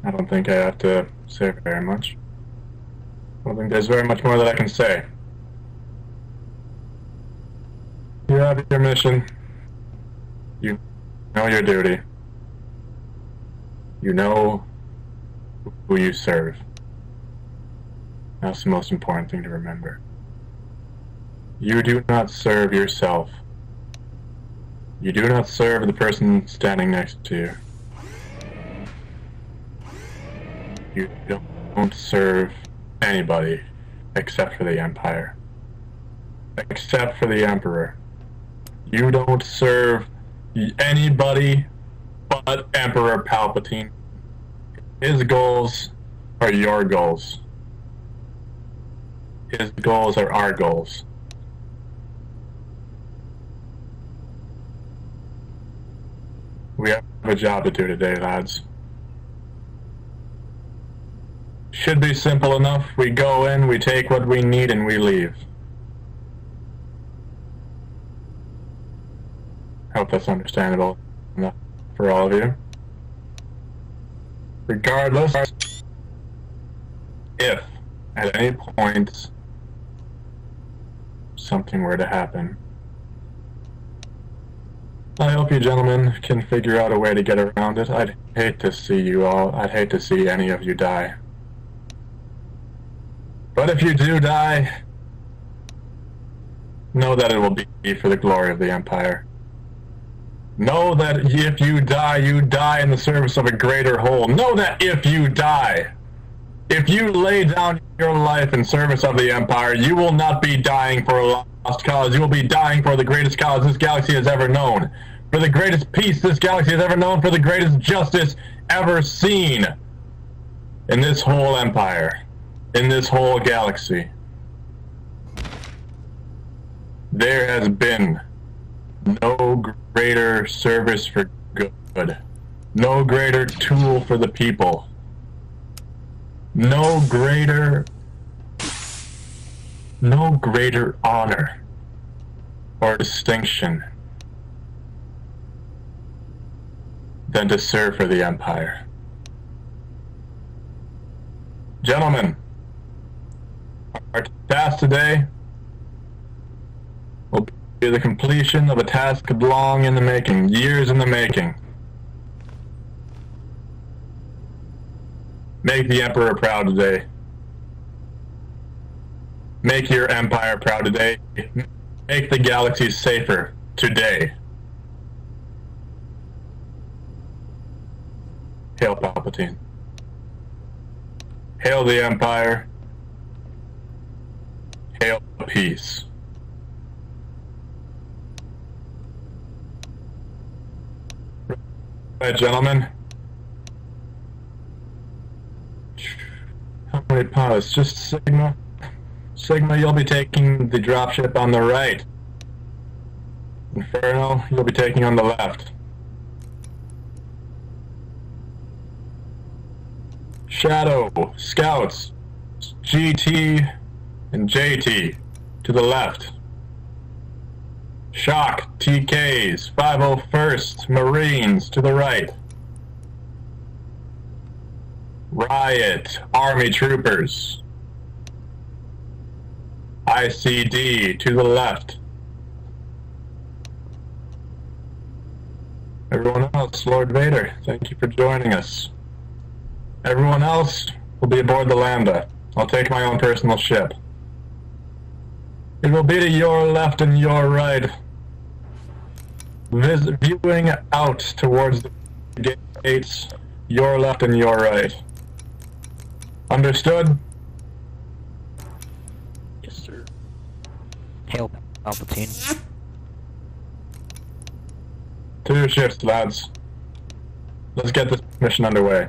I don't think I have to say very much. I don't think there's very much more that I can say. You have your mission. You know your duty. You know who you serve. That's the most important thing to remember. You do not serve yourself. You do not serve the person standing next to you. You don't serve anybody except for the Empire. Except for the Emperor. You don't serve anybody but Emperor Palpatine. His goals are your goals. His goals are our goals. We have a job to do today, lads. Should be simple enough. We go in, we take what we need, and we leave. Hope that's understandable enough for all of you. Regardless, if at any point something were to happen, I hope you gentlemen can figure out a way to get around it. I'd hate to see any of you die. But if you do die, know that it will be for the glory of the Empire. Know that if you die in the service of a greater whole. Know that if you die, if you lay down your life in service of the Empire, you will not be dying for a lost cause. You will be dying for the greatest cause this galaxy has ever known. For the greatest peace this galaxy has ever known. For the greatest justice ever seen in this whole Empire. In this whole galaxy. There has been no greater service for good. No greater tool for the people. No greater honor or distinction than to serve for the Empire. Gentlemen, our task today will be the completion of a task long in the making, years in the making. Make the Emperor proud today. Make your Empire proud today. Make the galaxy safer today. Hail Palpatine. Hail the Empire. Hail peace. Right, gentlemen. How many pilots? Just Sigma. Sigma, you'll be taking the dropship on the right. Inferno, you'll be taking on the left. Shadow, Scouts, GT, and JT to the left. Shock, TKs, 501st, Marines to the right. Riot, Army Troopers. ICD to the left. Everyone else, Lord Vader, thank you for joining us. Everyone else will be aboard the Lambda. I'll take my own personal ship. It will be to your left and your right. Viewing out towards the gates, your left and your right. Understood? Yes, sir. Hail Palpatine. To your ships, lads. Let's get this mission underway.